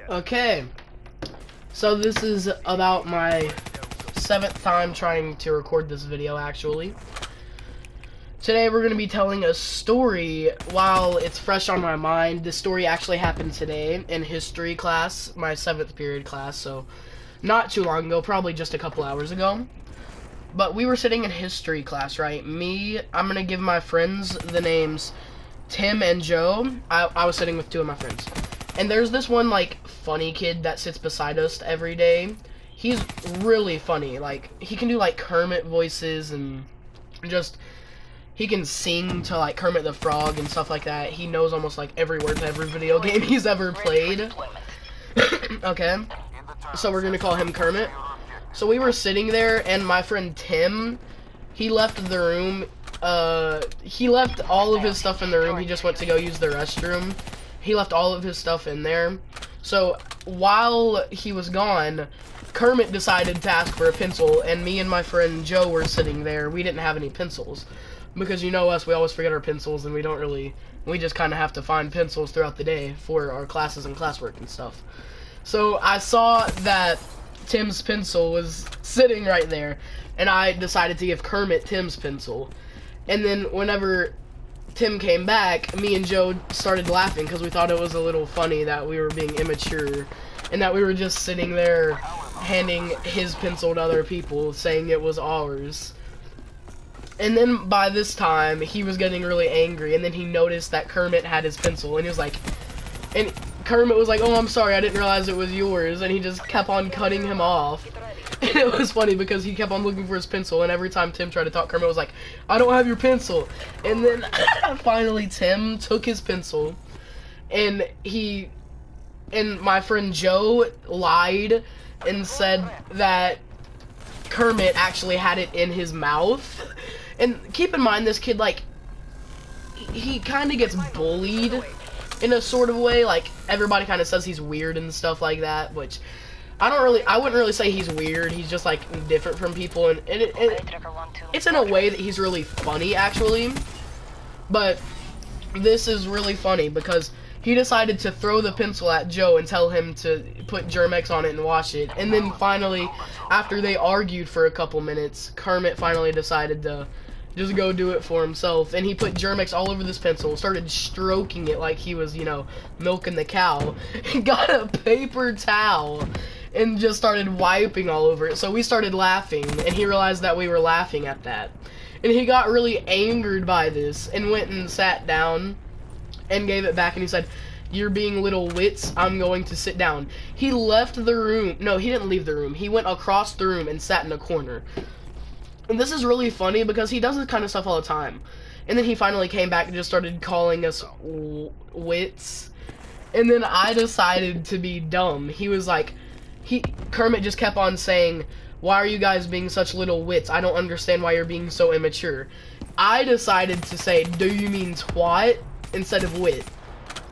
Okay, so this is about my 7th time trying to record this video, actually. Today we're going to be telling a story while it's fresh on my mind. This story actually happened today in history class, my 7th period class, so not too long ago, probably just a couple hours ago. But we were sitting in history class, right? I'm going to give my friends the names Tim and Joe. I was sitting with 2 of my friends. And there's this one, like, funny kid that sits beside us every day. He's really funny. Like, he can do, like, Kermit voices and just, he can sing to, like, Kermit the Frog and stuff like that. He knows almost, like, every word to every video game he's ever played. Okay. So we're gonna call him Kermit. So we were sitting there, and my friend Tim, he left the room. He left all of his stuff in the room. He just went to go use the restroom. He left all of his stuff in there. So while he was gone, Kermit decided to ask for a pencil, and me and my friend Joe were sitting there. We didn't have any pencils because, you know us, we always forget our pencils, and we just kind of have to find pencils throughout the day for our classes and classwork and stuff. So I saw that Tim's pencil was sitting right there, and I decided to give Kermit Tim's pencil. And then whenever Tim came back, me and Joe started laughing because we thought it was a little funny that we were being immature and that we were just sitting there handing his pencil to other people saying it was ours. And then by this time, he was getting really angry, and then he noticed that Kermit had his pencil, and he was like, and Kermit was like, "Oh, I'm sorry, I didn't realize it was yours," and he just kept on cutting him off. And it was funny because he kept on looking for his pencil, and every time Tim tried to talk, Kermit was like, "I don't have your pencil." And then finally Tim took his pencil, and my friend Joe lied and said that Kermit actually had it in his mouth. And keep in mind, this kid, like, he kind of gets bullied in a sort of way. Like, everybody kind of says he's weird and stuff like that, which I wouldn't really say he's weird. He's just, like, different from people, and it's in a way that he's really funny, actually. But this is really funny because he decided to throw the pencil at Joe and tell him to put Germ-X on it and wash it. And then finally, after they argued for a couple minutes, Kermit finally decided to just go do it for himself. And he put Germ-X all over this pencil, started stroking it like he was, you know, milking the cow. He got a paper towel and just started wiping all over it. So we started laughing, and he realized that we were laughing at that. And he got really angered by this and went and sat down and gave it back, and he said, "You're being little wits, I'm going to sit down." He left the room. No, he didn't leave the room. He went across the room and sat in a corner. And this is really funny because he does this kind of stuff all the time. And then he finally came back and just started calling us wits. And then I decided to be dumb. He was like, Kermit just kept on saying, "Why are you guys being such little wits? I don't understand why you're being so immature." I decided to say, "Do you mean twat?" instead of wit.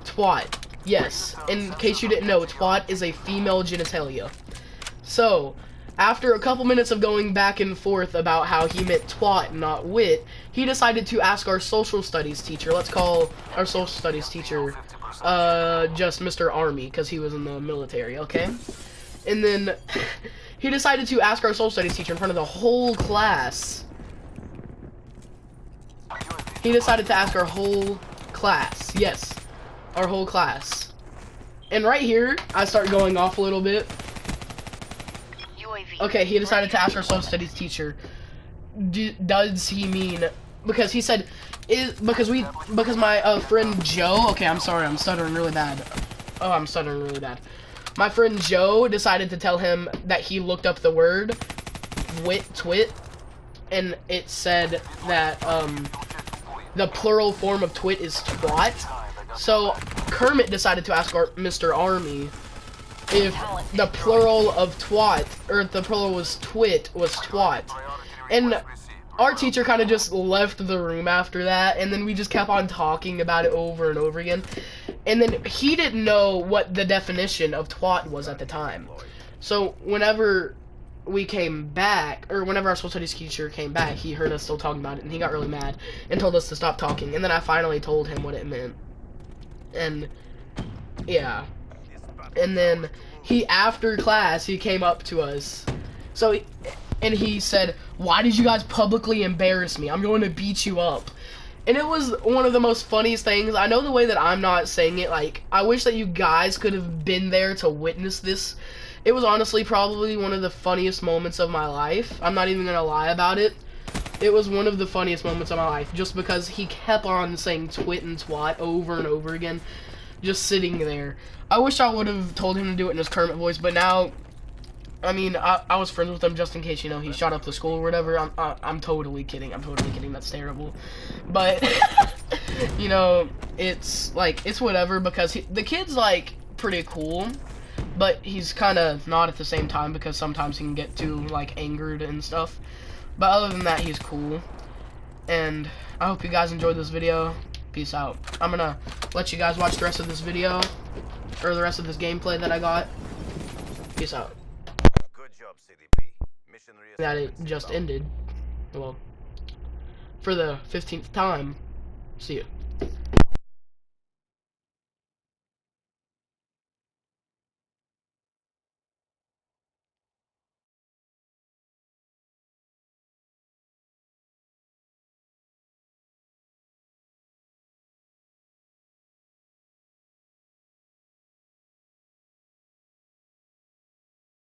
Twat. Yes. In case you didn't know, twat is a female genitalia. So, after a couple minutes of going back and forth about how he meant twat, not wit, he decided to ask our social studies teacher. Let's call our social studies teacher just Mr. Army, because he was in the military, okay? And then he decided to ask our social studies teacher in front of the whole class. He decided to ask our whole class. Yes, our whole class. And right here, I start going off a little bit. Okay, he decided to ask our social studies teacher, does he mean, because he said, because my friend Joe, okay, I'm sorry, I'm stuttering really bad. Oh, I'm stuttering really bad. My friend Joe decided to tell him that he looked up the word twit, and it said that, the plural form of twit is twat. So Kermit decided to ask Mr. Army if the plural of twat, or if the plural was twit, was twat. And our teacher kind of just left the room after that, and then we just kept on talking about it over and over again. And then he didn't know what the definition of twat was at the time. So whenever we came back, or whenever our social studies teacher came back, he heard us still talking about it, and he got really mad and told us to stop talking. And then I finally told him what it meant. And yeah. And then after class, he came up to us. And he said, "Why did you guys publicly embarrass me? I'm going to beat you up." And it was one of the most funniest things. I know the way that I'm not saying it, like, I wish that you guys could have been there to witness this. It was honestly probably one of the funniest moments of my life. I'm not even gonna lie about it. It was one of the funniest moments of my life, just because he kept on saying twit and twat over and over again, just sitting there. I wish I would have told him to do it in his Kermit voice, but now, I mean, I was friends with him just in case, you know, he shot up the school or whatever. I'm totally kidding. I'm totally kidding. That's terrible. But, you know, it's, like, it's whatever, because the kid's, like, pretty cool, but he's kind of not at the same time, because sometimes he can get too, like, angered and stuff. But other than that, he's cool. And I hope you guys enjoyed this video. Peace out. I'm gonna let you guys watch the rest of this video, or the rest of this gameplay that I got. Peace out. Good job, CDP. Mission That it just ended. Well, for the 15th time. See you.